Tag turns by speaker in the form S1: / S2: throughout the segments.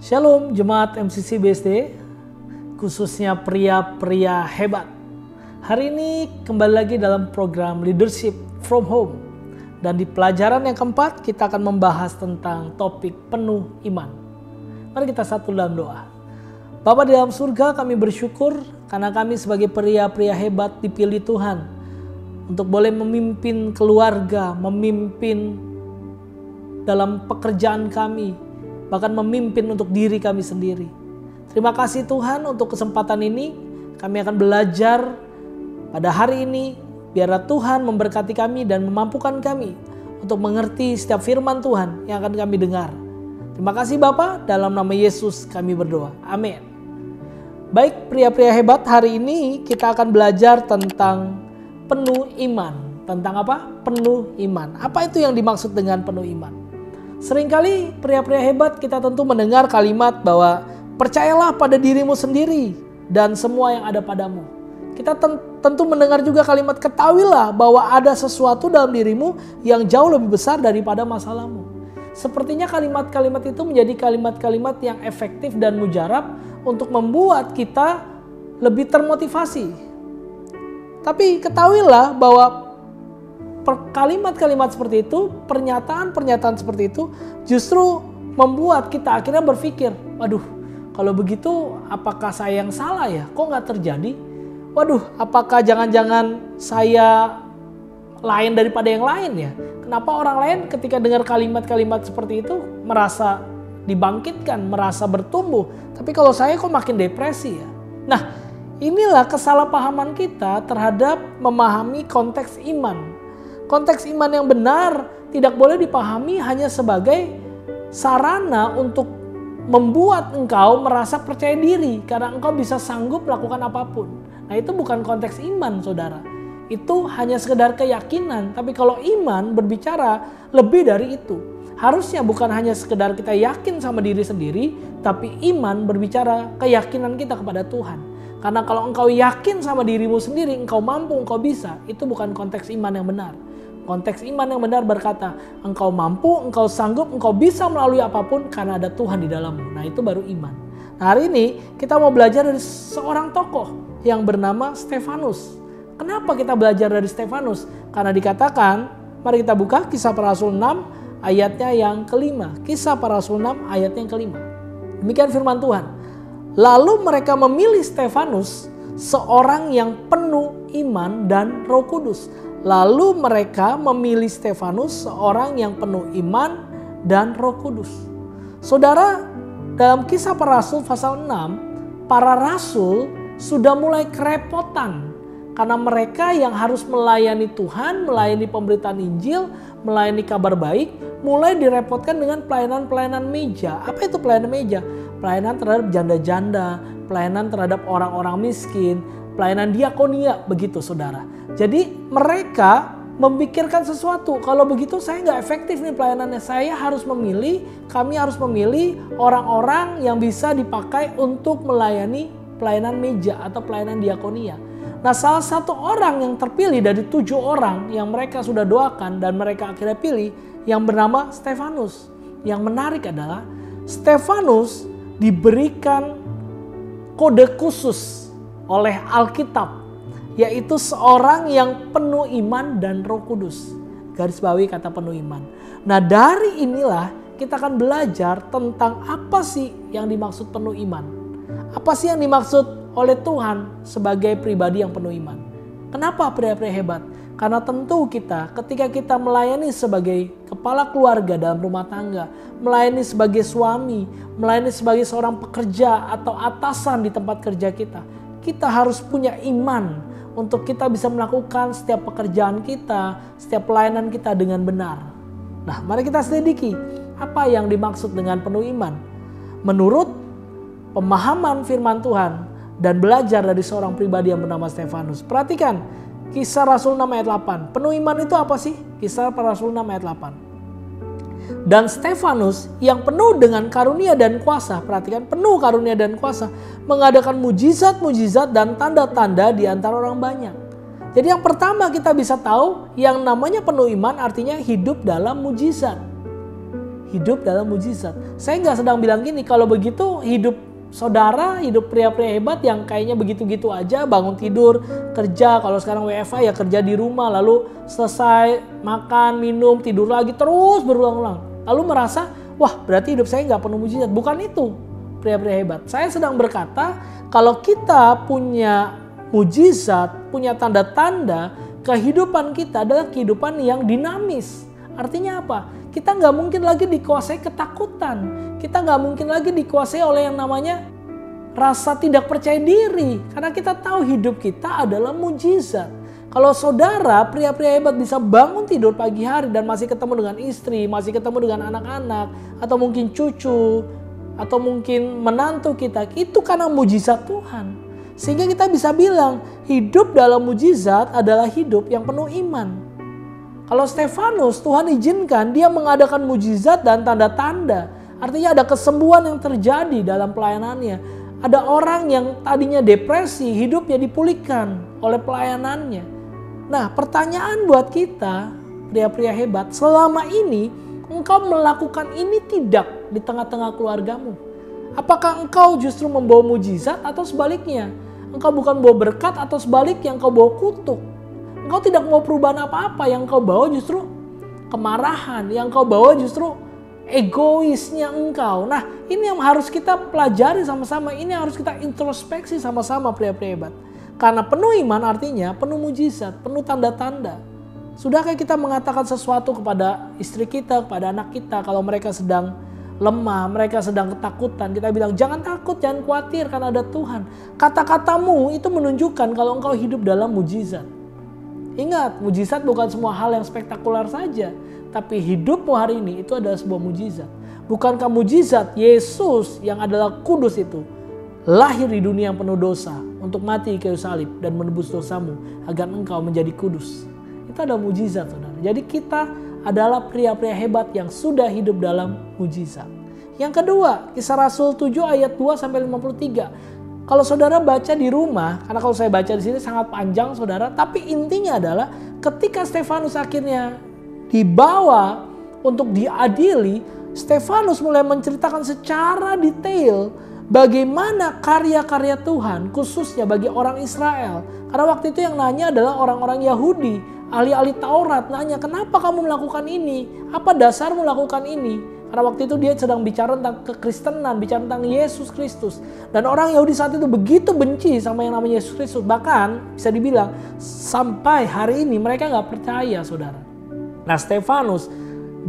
S1: Shalom Jemaat MCC BSD, khususnya pria-pria hebat. Hari ini kembali lagi dalam program Leadership from Home. Dan di pelajaran yang keempat kita akan membahas tentang topik penuh iman. Mari kita satu dalam doa. Bapa di dalam surga, kami bersyukur karena kami sebagai pria-pria hebat dipilih Tuhan untuk boleh memimpin keluarga, memimpin dalam pekerjaan kami, bahkan memimpin untuk diri kami sendiri. Terima kasih Tuhan untuk kesempatan ini. Kami akan belajar pada hari ini. Biarlah Tuhan memberkati kami dan memampukan kami untuk mengerti setiap firman Tuhan yang akan kami dengar. Terima kasih Bapa, dalam nama Yesus kami berdoa. Amin. Baik pria-pria hebat, hari ini kita akan belajar tentang penuh iman. Tentang apa? Penuh iman. Apa itu yang dimaksud dengan penuh iman? Seringkali pria-pria hebat kita tentu mendengar kalimat bahwa percayalah pada dirimu sendiri dan semua yang ada padamu. Kita tentu mendengar juga kalimat ketahuilah bahwa ada sesuatu dalam dirimu yang jauh lebih besar daripada masalahmu. Sepertinya kalimat-kalimat itu menjadi kalimat-kalimat yang efektif dan mujarab untuk membuat kita lebih termotivasi. Tapi ketahuilah bahwa kalimat-kalimat seperti itu, pernyataan-pernyataan seperti itu justru membuat kita akhirnya berpikir, waduh, kalau begitu apakah saya yang salah ya? Kok nggak terjadi? Waduh, apakah jangan-jangan saya lain daripada yang lain ya? Kenapa orang lain ketika dengar kalimat-kalimat seperti itu merasa dibangkitkan, merasa bertumbuh? Tapi kalau saya kok makin depresi ya? Nah, inilah kesalahpahaman kita terhadap memahami konteks iman. Konteks iman yang benar tidak boleh dipahami hanya sebagai sarana untuk membuat engkau merasa percaya diri karena engkau bisa sanggup melakukan apapun. Nah, itu bukan konteks iman, saudara. Itu hanya sekedar keyakinan. Tapi kalau iman berbicara lebih dari itu. Harusnya bukan hanya sekedar kita yakin sama diri sendiri, tapi iman berbicara keyakinan kita kepada Tuhan. Karena kalau engkau yakin sama dirimu sendiri, engkau mampu, engkau bisa, itu bukan konteks iman yang benar. Konteks iman yang benar berkata, engkau mampu, engkau sanggup, engkau bisa melalui apapun karena ada Tuhan di dalammu. Nah, itu baru iman. Nah, hari ini kita mau belajar dari seorang tokoh yang bernama Stefanus. Kenapa kita belajar dari Stefanus? Karena dikatakan, mari kita buka Kisah Para Rasul 6 ayatnya yang kelima. Kisah Para Rasul 6 ayatnya yang kelima. Demikian firman Tuhan. Lalu mereka memilih Stefanus, seorang yang penuh iman dan Roh Kudus. Lalu mereka memilih Stefanus, seorang yang penuh iman dan Roh Kudus. Saudara, dalam Kisah Para Rasul pasal 6, para rasul sudah mulai kerepotan karena mereka yang harus melayani Tuhan, melayani pemberitaan Injil, melayani kabar baik, mulai direpotkan dengan pelayanan-pelayanan meja. Apa itu pelayanan meja? Pelayanan terhadap janda-janda, pelayanan terhadap orang-orang miskin, pelayanan diakonia, begitu saudara. Jadi mereka memikirkan sesuatu, kalau begitu saya nggak efektif nih pelayanannya. Kami harus memilih orang-orang yang bisa dipakai untuk melayani pelayanan meja atau pelayanan diakonia. Nah, salah satu orang yang terpilih dari 7 orang yang mereka sudah doakan dan mereka akhirnya pilih yang bernama Stefanus. Yang menarik adalah Stefanus diberikan kode khusus oleh Alkitab, yaitu seorang yang penuh iman dan Roh Kudus. Garis bawahi kata penuh iman. Nah, dari inilah kita akan belajar tentang apa sih yang dimaksud penuh iman. Apa sih yang dimaksud oleh Tuhan sebagai pribadi yang penuh iman. Kenapa pria-pria hebat? Karena tentu ketika kita melayani sebagai kepala keluarga dalam rumah tangga, melayani sebagai suami, melayani sebagai seorang pekerja atau atasan di tempat kerja kita harus punya iman untuk kita bisa melakukan setiap pekerjaan kita, setiap pelayanan kita dengan benar. Nah, mari kita selidiki apa yang dimaksud dengan penuh iman. Menurut pemahaman firman Tuhan dan belajar dari seorang pribadi yang bernama Stefanus. Perhatikan Kisah Rasul 6 ayat 8. Penuh iman itu apa sih? Kisah Para Rasul 6 ayat 8. Dan Stefanus yang penuh dengan karunia dan kuasa, perhatikan, penuh karunia dan kuasa, mengadakan mujizat-mujizat dan tanda-tanda di antara orang banyak. Jadi yang pertama kita bisa tahu yang namanya penuh iman artinya hidup dalam mujizat. hidup dalam mujizat. Saya nggak sedang bilang gini, kalau begitu hidup saudara, hidup pria-pria hebat yang kayaknya begitu-gitu aja, bangun tidur, kerja, kalau sekarang WFH ya kerja di rumah, lalu selesai makan, minum, tidur lagi, terus berulang-ulang. Lalu merasa, wah berarti hidup saya nggak penuh mujizat. Bukan itu pria-pria hebat. Saya sedang berkata, kalau kita punya mujizat, punya tanda-tanda, kehidupan kita adalah kehidupan yang dinamis. Artinya apa? Kita nggak mungkin lagi dikuasai ketakutan. Kita nggak mungkin lagi dikuasai oleh yang namanya rasa tidak percaya diri. Karena kita tahu hidup kita adalah mujizat. Kalau saudara, pria-pria hebat bisa bangun tidur pagi hari dan masih ketemu dengan istri, masih ketemu dengan anak-anak, atau mungkin cucu, atau mungkin menantu kita, itu karena mujizat Tuhan. Sehingga kita bisa bilang hidup dalam mujizat adalah hidup yang penuh iman. Kalau Stefanus, Tuhan izinkan dia mengadakan mujizat dan tanda-tanda. Artinya ada kesembuhan yang terjadi dalam pelayanannya. Ada orang yang tadinya depresi, hidupnya dipulihkan oleh pelayanannya. Nah, pertanyaan buat kita, pria-pria hebat, selama ini engkau melakukan ini tidak di tengah-tengah keluargamu? Apakah engkau justru membawa mujizat atau sebaliknya? Engkau bukan bawa berkat atau sebaliknya engkau bawa kutuk. Engkau tidak mau perubahan apa-apa, yang engkau bawa justru kemarahan, yang engkau bawa justru egoisnya engkau. Nah, ini yang harus kita pelajari sama-sama, ini yang harus kita introspeksi sama-sama pria-pria hebat. Karena penuh iman artinya penuh mujizat, penuh tanda-tanda. Sudahkah kita mengatakan sesuatu kepada istri kita, kepada anak kita kalau mereka sedang lemah, mereka sedang ketakutan, kita bilang jangan takut, jangan khawatir karena ada Tuhan. Kata-katamu itu menunjukkan kalau engkau hidup dalam mujizat. Ingat, mujizat bukan semua hal yang spektakuler saja, tapi hidupmu hari ini itu adalah sebuah mujizat. Bukankah mujizat Yesus yang adalah kudus itu lahir di dunia yang penuh dosa untuk mati di kayu salib dan menebus dosamu agar engkau menjadi kudus. Itu adalah mujizat, saudara. Jadi kita adalah pria-pria hebat yang sudah hidup dalam mujizat. Yang kedua, Kisah Rasul 7 ayat 2-53. Kalau saudara baca di rumah, karena kalau saya baca di sini sangat panjang saudara, tapi intinya adalah ketika Stefanus akhirnya dibawa untuk diadili, Stefanus mulai menceritakan secara detail bagaimana karya-karya Tuhan khususnya bagi orang Israel. Karena waktu itu yang nanya adalah orang-orang Yahudi, ahli-ahli Taurat nanya, kenapa kamu melakukan ini? Apa dasarmu melakukan ini? Karena waktu itu dia sedang bicara tentang kekristenan, bicara tentang Yesus Kristus. Dan orang Yahudi saat itu begitu benci sama yang namanya Yesus Kristus. Bahkan bisa dibilang sampai hari ini mereka gak percaya, saudara. Nah, Stefanus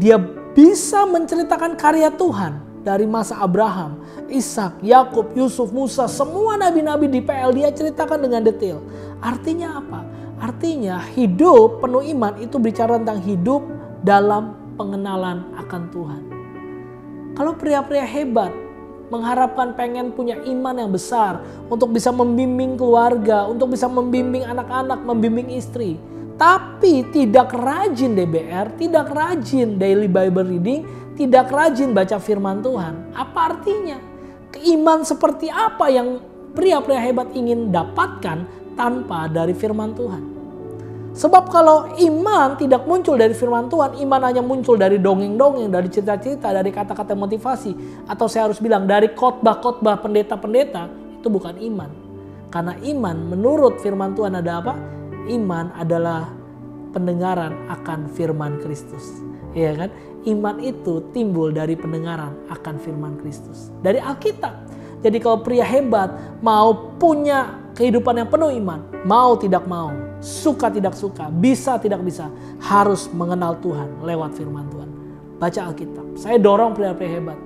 S1: dia bisa menceritakan karya Tuhan dari masa Abraham, Ishak, Yakub, Yusuf, Musa, semua nabi-nabi di PL dia ceritakan dengan detail. Artinya apa? Artinya hidup penuh iman itu bicara tentang hidup dalam pengenalan akan Tuhan. Kalau pria-pria hebat mengharapkan pengen punya iman yang besar untuk bisa membimbing keluarga, untuk bisa membimbing anak-anak, membimbing istri, tapi tidak rajin DBR, tidak rajin daily Bible reading, tidak rajin baca firman Tuhan, apa artinya? Keiman seperti apa yang pria-pria hebat ingin dapatkan tanpa dari firman Tuhan? Sebab kalau iman tidak muncul dari firman Tuhan, iman hanya muncul dari dongeng-dongeng, dari cerita-cerita, dari kata-kata motivasi, atau saya harus bilang dari khotbah-khotbah pendeta-pendeta, itu bukan iman. Karena iman menurut firman Tuhan ada apa? Iman adalah pendengaran akan firman Kristus. Iya kan? Iman itu timbul dari pendengaran akan firman Kristus. Dari Alkitab. Jadi kalau pria hebat mau punya kehidupan yang penuh iman, mau tidak mau, suka tidak suka, bisa tidak bisa, harus mengenal Tuhan lewat firman Tuhan. Baca Alkitab. Saya dorong pria-pria hebat.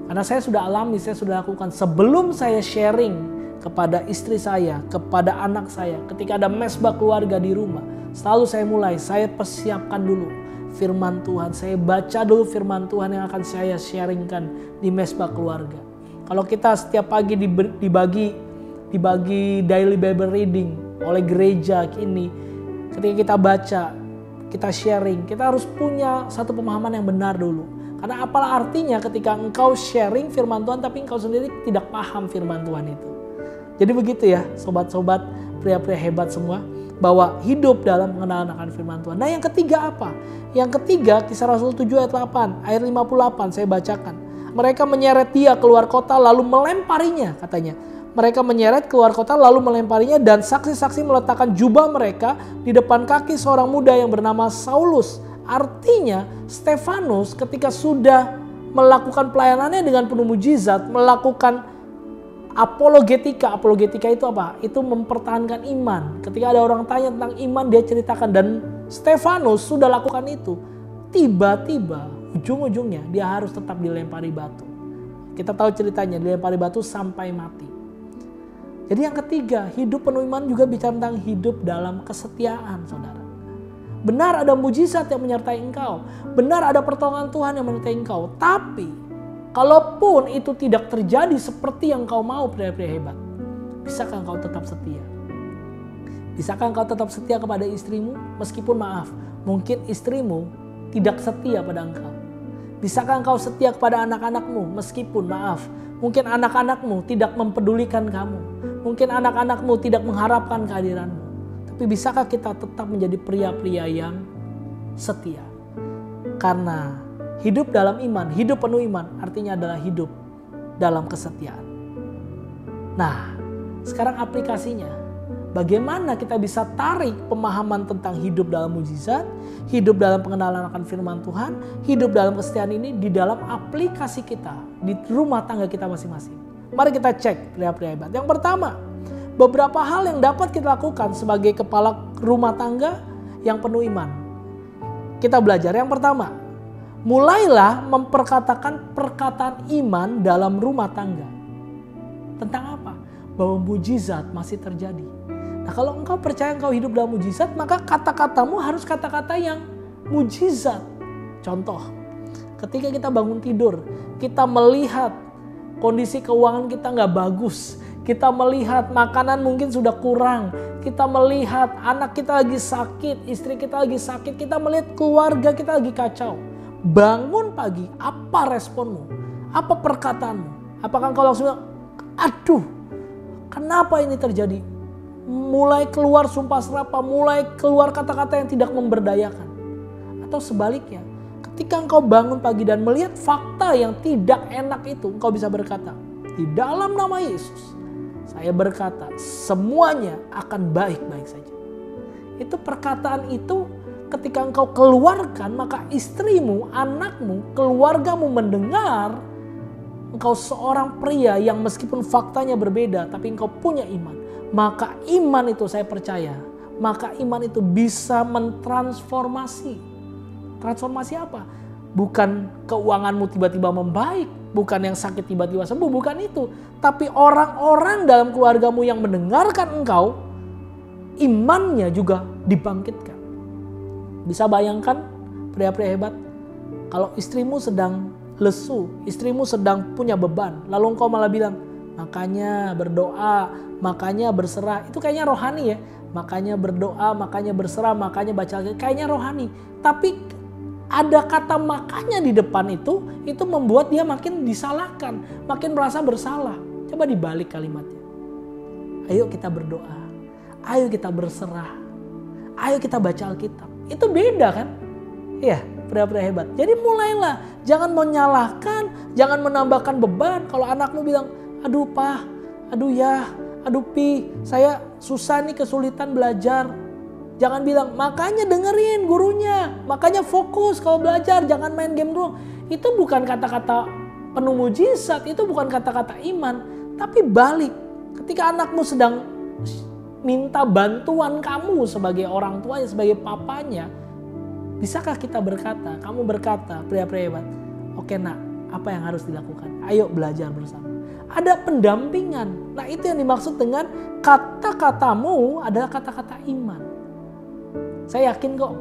S1: Karena saya sudah alami, saya sudah lakukan. Sebelum saya sharing kepada istri saya, kepada anak saya, ketika ada mesbah keluarga di rumah, selalu saya persiapkan dulu firman Tuhan. Saya baca dulu firman Tuhan yang akan saya sharingkan di mesbah keluarga. Kalau kita setiap pagi dibagi daily Bible reading oleh gereja ini, ketika kita baca, kita sharing, kita harus punya satu pemahaman yang benar dulu. Karena apalah artinya ketika engkau sharing firman Tuhan tapi engkau sendiri tidak paham firman Tuhan itu. Jadi begitu ya sobat-sobat pria-pria hebat semua. bahwa hidup dalam pengenalan akan firman Tuhan. Nah yang ketiga apa? Yang ketiga Kisah Rasul 7 ayat 8, ayat 58 saya bacakan. Mereka menyeret dia keluar kota lalu melemparinya katanya. Mereka menyeret keluar kota lalu melemparinya dan saksi-saksi meletakkan jubah mereka di depan kaki seorang muda yang bernama Saulus. Artinya Stefanus ketika sudah melakukan pelayanannya dengan penuh mujizat, melakukan apologetika. Apologetika itu apa? Itu mempertahankan iman. Ketika ada orang tanya tentang iman, dia ceritakan, dan Stefanus sudah lakukan itu. Tiba-tiba ujung-ujungnya dia harus tetap dilempari batu. Kita tahu ceritanya, dilempari batu sampai mati. Jadi yang ketiga, hidup penuh iman juga bicara tentang hidup dalam kesetiaan, saudara. Benar ada mujizat yang menyertai engkau. Benar ada pertolongan Tuhan yang menyertai engkau. Tapi kalaupun itu tidak terjadi seperti yang kau mau, pria-pria hebat, bisakah engkau tetap setia? Bisakah engkau tetap setia kepada istrimu? Meskipun maaf, mungkin istrimu tidak setia pada engkau. Bisakah engkau setia kepada anak-anakmu? Meskipun maaf, mungkin anak-anakmu tidak mempedulikan kamu. Mungkin anak-anakmu tidak mengharapkan kehadiranmu. Tapi bisakah kita tetap menjadi pria-pria yang setia? Karena hidup dalam iman, hidup penuh iman artinya adalah hidup dalam kesetiaan. Nah, sekarang aplikasinya. Bagaimana kita bisa tarik pemahaman tentang hidup dalam mujizat, hidup dalam pengenalan akan firman Tuhan, hidup dalam kesetiaan ini di dalam aplikasi kita, di rumah tangga kita masing-masing. Mari kita cek pria-pria hebat. Yang pertama, beberapa hal yang dapat kita lakukan sebagai kepala rumah tangga yang penuh iman. Kita belajar. Yang pertama, mulailah memperkatakan perkataan iman dalam rumah tangga. Tentang apa? Bahwa mujizat masih terjadi. Nah, kalau engkau percaya engkau hidup dalam mujizat, maka kata-katamu harus kata-kata yang mujizat. Contoh, ketika kita bangun tidur, kita melihat kondisi keuangan kita nggak bagus, kita melihat makanan mungkin sudah kurang, kita melihat anak kita lagi sakit, istri kita lagi sakit, kita melihat keluarga kita lagi kacau. Bangun pagi, apa responmu? Apa perkataanmu? Apakah engkau langsung bilang, aduh, kenapa ini terjadi? Mulai keluar sumpah serapah, mulai keluar kata-kata yang tidak memberdayakan. Atau sebaliknya, ketika engkau bangun pagi dan melihat fakta yang tidak enak itu, engkau bisa berkata, di dalam nama Yesus, saya berkata, semuanya akan baik-baik saja. Itu perkataan itu ketika engkau keluarkan, maka istrimu, anakmu, keluargamu mendengar engkau seorang pria yang meskipun faktanya berbeda, tapi engkau punya iman. Maka iman itu saya percaya, maka iman itu bisa mentransformasi. Transformasi apa? Bukan keuanganmu tiba-tiba membaik, bukan yang sakit tiba-tiba sembuh, bukan itu. Tapi orang-orang dalam keluargamu yang mendengarkan engkau, imannya juga dibangkitkan. Bisa bayangkan pria-pria hebat, kalau istrimu sedang lesu, istrimu sedang punya beban, lalu engkau malah bilang, makanya berdoa, makanya berserah. Itu kayaknya rohani ya. Makanya berdoa, makanya berserah, makanya baca Alkitab. Kayaknya rohani. Tapi ada kata makanya di depan itu membuat dia makin disalahkan, makin merasa bersalah. Coba dibalik kalimatnya. Ayo kita berdoa, ayo kita berserah, ayo kita baca Alkitab. Itu beda kan? Iya, pria-pria hebat. Jadi mulailah, jangan menyalahkan, jangan menambahkan beban. Kalau anakmu bilang, aduh pa, aduh ya, aduh pi, saya susah nih kesulitan belajar. Jangan bilang, makanya dengerin gurunya, makanya fokus kalau belajar, jangan main game doang. Itu bukan kata-kata penuh mujizat, itu bukan kata-kata iman. Tapi balik, ketika anakmu sedang minta bantuan kamu sebagai orang tuanya, sebagai papanya, bisakah kita berkata, kamu berkata, pria-pria hebat, oke nak, apa yang harus dilakukan? Ayo belajar bersama. Ada pendampingan. Nah itu yang dimaksud dengan kata-katamu adalah kata-kata iman. Saya yakin kok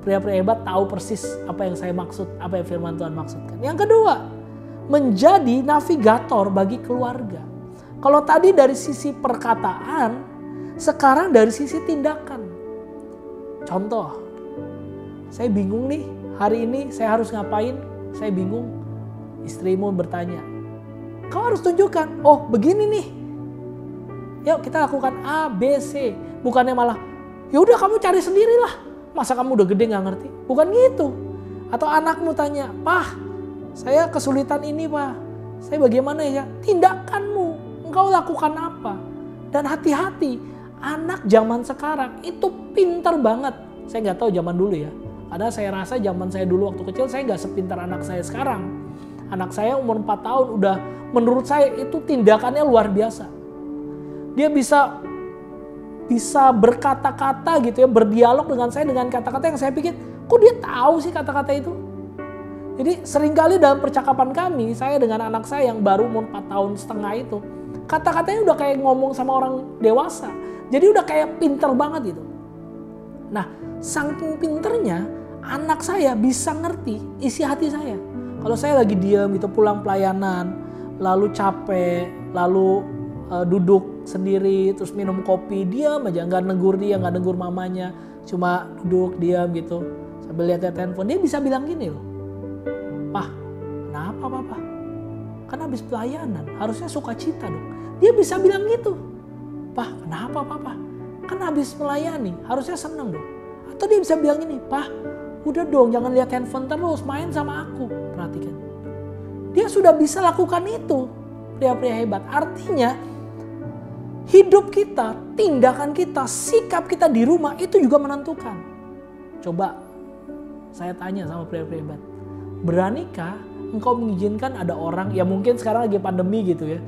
S1: pria-pria hebat tahu persis apa yang saya maksud, apa yang firman Tuhan maksudkan. Yang kedua, menjadi navigator bagi keluarga. Kalau tadi dari sisi perkataan, sekarang dari sisi tindakan. Contoh, saya bingung nih, hari ini saya harus ngapain? Saya bingung. Istrimu bertanya, kau harus tunjukkan, oh begini nih. Yuk kita lakukan A, B, C. Bukannya malah, Ya udah kamu cari sendirilah. Masa kamu udah gede nggak ngerti? Bukan gitu. Atau anakmu tanya, "Pah, saya kesulitan ini, Pak. Saya bagaimana ya?" Tindakanmu, engkau lakukan apa? Dan hati-hati, anak zaman sekarang itu pintar banget. Saya nggak tahu zaman dulu ya. Karena saya rasa zaman saya dulu waktu kecil saya nggak sepintar anak saya sekarang. Anak saya umur 4 tahun udah, menurut saya itu tindakannya luar biasa. Dia bisa berkata-kata gitu ya, berdialog dengan saya dengan kata-kata yang saya pikir, kok dia tahu sih kata-kata itu? Jadi seringkali dalam percakapan kami, saya dengan anak saya yang baru umur 4 tahun setengah itu, kata-katanya udah kayak ngomong sama orang dewasa. Jadi udah kayak pinter banget gitu. Nah, saking pinternya, anak saya bisa ngerti isi hati saya. Kalau saya lagi diam gitu, pulang pelayanan, lalu capek, lalu duduk sendiri, terus minum kopi, diam aja, nggak negur dia, nggak negur mamanya, cuma duduk diam gitu, sambil lihat handphone. Dia bisa bilang gini loh, "Pah, kenapa Papa? Kan habis pelayanan, harusnya sukacita dong." Dia bisa bilang gitu. "Pah, kenapa Papa? Kan habis melayani, harusnya seneng dong." Atau dia bisa bilang gini, "Pah, udah dong jangan lihat handphone terus, main sama aku." Perhatikan. Dia sudah bisa lakukan itu. Pria-pria hebat. Artinya hidup kita, tindakan kita, sikap kita di rumah itu juga menentukan. Coba saya tanya sama pria-pria hebat. Beranikah engkau mengizinkan ada orang, ya mungkin sekarang lagi pandemi gitu ya.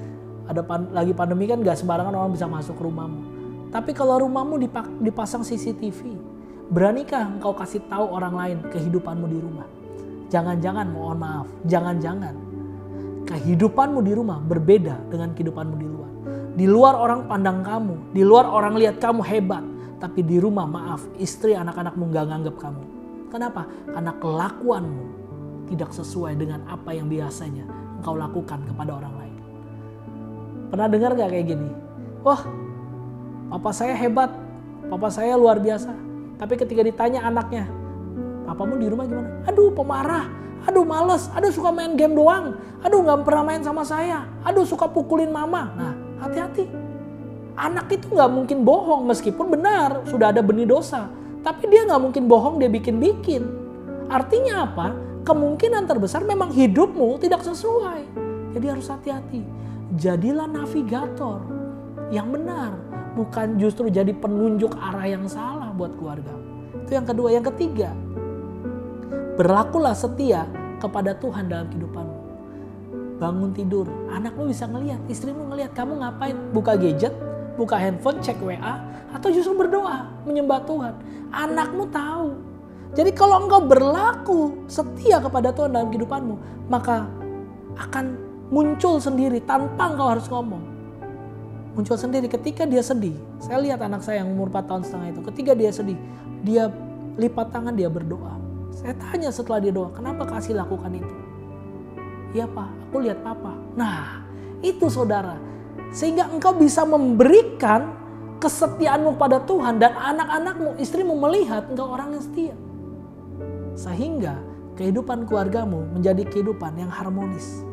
S1: Lagi pandemi kan gak sembarangan orang bisa masuk ke rumahmu. Tapi kalau rumahmu dipasang CCTV, beranikah engkau kasih tahu orang lain kehidupanmu di rumah? Jangan-jangan, mohon maaf, jangan-jangan kehidupanmu di rumah berbeda dengan kehidupanmu di luar. Di luar orang pandang kamu, di luar orang lihat kamu hebat. Tapi di rumah, maaf, istri anak-anakmu gak nganggap kamu. Kenapa? Karena kelakuanmu tidak sesuai dengan apa yang biasanya engkau lakukan kepada orang lain. Pernah dengar gak kayak gini? Wah, papa saya hebat, papa saya luar biasa. Tapi ketika ditanya anaknya, "Papamu di rumah gimana?" "Aduh, pemarah, aduh males, aduh suka main game doang, aduh gak pernah main sama saya, aduh suka pukulin mama." Nah, hati-hati. Anak itu gak mungkin bohong, meskipun benar sudah ada benih dosa. Tapi dia gak mungkin bohong, dia bikin-bikin. Artinya apa? Kemungkinan terbesar memang hidupmu tidak sesuai. Jadi harus hati-hati. Jadilah navigator yang benar. Bukan justru jadi penunjuk arah yang salah buat keluarga. Itu yang kedua. Yang ketiga, berlakulah setia kepada Tuhan dalam kehidupanmu. Bangun tidur, anakmu bisa ngelihat, istrimu ngelihat kamu ngapain, buka gadget, buka handphone, cek WA, atau justru berdoa, menyembah Tuhan. Anakmu tahu. Jadi kalau engkau berlaku setia kepada Tuhan dalam kehidupanmu, maka akan muncul sendiri tanpa engkau harus ngomong. Muncul sendiri ketika dia sedih. Saya lihat anak saya yang umur 4 tahun setengah itu, ketika dia sedih, dia lipat tangan, dia berdoa. Saya tanya setelah dia doa, "Kenapa kasih lakukan itu?" "Iya Pak, aku lihat Papa." Nah, itu saudara. Sehingga engkau bisa memberikan kesetiaanmu pada Tuhan dan anak-anakmu, istrimu melihat engkau orang yang setia. Sehingga kehidupan keluargamu menjadi kehidupan yang harmonis.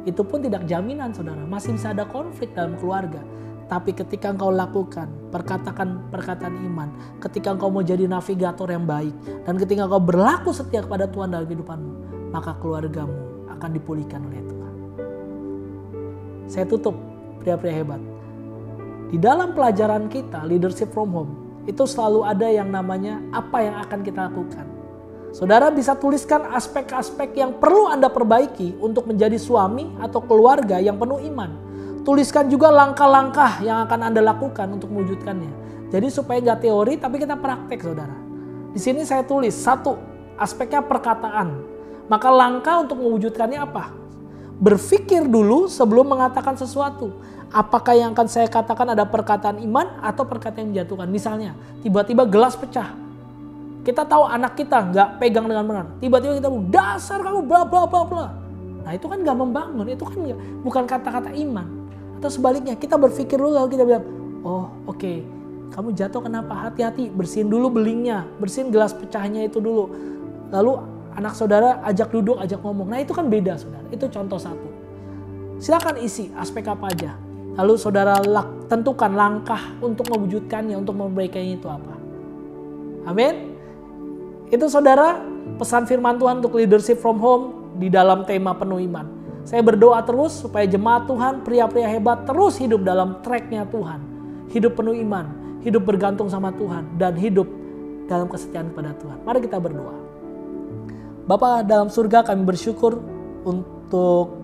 S1: Itu pun tidak jaminan saudara, masih bisa ada konflik dalam keluarga. Tapi ketika engkau lakukan perkataan iman, ketika engkau mau jadi navigator yang baik, dan ketika engkau berlaku setia kepada Tuhan dalam kehidupanmu, maka keluargamu akan dipulihkan oleh Tuhan. Saya tutup, pria-pria hebat. Di dalam pelajaran kita, Leadership from Home, itu selalu ada yang namanya apa yang akan kita lakukan. Saudara bisa tuliskan aspek-aspek yang perlu Anda perbaiki untuk menjadi suami atau keluarga yang penuh iman. Tuliskan juga langkah-langkah yang akan Anda lakukan untuk mewujudkannya. Jadi supaya nggak teori tapi kita praktek saudara. Di sini saya tulis, 1, aspeknya perkataan. Maka langkah untuk mewujudkannya apa? Berpikir dulu sebelum mengatakan sesuatu. Apakah yang akan saya katakan ada perkataan iman atau perkataan yang menjatuhkan? Misalnya, tiba-tiba gelas pecah. Kita tahu anak kita nggak pegang dengan benar. Tiba-tiba kita bilang, "Dasar kamu bla bla bla bla." Nah itu kan nggak membangun, itu kan bukan kata-kata iman. Atau sebaliknya, kita berpikir dulu lalu kita bilang, "Oh oke, kamu jatuh kenapa? Hati-hati, bersihin dulu belingnya, bersihin gelas pecahnya itu dulu." Lalu anak saudara ajak duduk, ajak ngomong. Nah itu kan beda saudara, itu contoh 1. Silakan isi aspek apa aja. Lalu saudara tentukan langkah untuk mewujudkannya, untuk memperbaikinya itu apa. Amin. Itu saudara, pesan firman Tuhan untuk leadership from home di dalam tema penuh iman. Saya berdoa terus supaya jemaat Tuhan, pria-pria hebat terus hidup dalam tracknya Tuhan. Hidup penuh iman, hidup bergantung sama Tuhan, dan hidup dalam kesetiaan kepada Tuhan. Mari kita berdoa. Bapa dalam surga, kami bersyukur untuk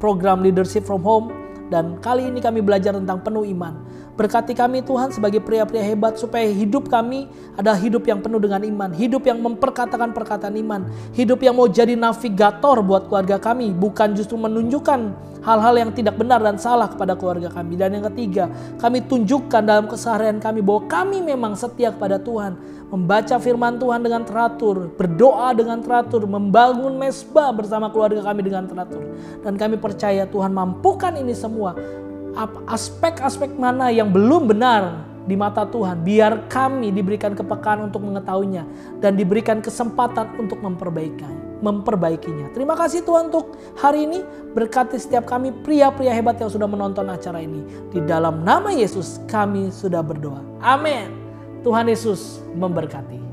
S1: program leadership from home. Dan kali ini kami belajar tentang penuh iman. Berkati kami Tuhan sebagai pria-pria hebat supaya hidup kami adalah hidup yang penuh dengan iman. Hidup yang memperkatakan perkataan iman. Hidup yang mau jadi navigator buat keluarga kami. Bukan justru menunjukkan hal-hal yang tidak benar dan salah kepada keluarga kami. Dan yang ketiga, kami tunjukkan dalam keseharian kami bahwa kami memang setia kepada Tuhan. Membaca firman Tuhan dengan teratur. Berdoa dengan teratur. Membangun mesbah bersama keluarga kami dengan teratur. Dan kami percaya Tuhan mampukan ini semua. Aspek-aspek mana yang belum benar di mata Tuhan, biar kami diberikan kepekaan untuk mengetahuinya dan diberikan kesempatan untuk memperbaikinya. Terima kasih Tuhan untuk hari ini. Berkati setiap kami pria-pria hebat yang sudah menonton acara ini. Di dalam nama Yesus kami sudah berdoa. Amin. Tuhan Yesus memberkati.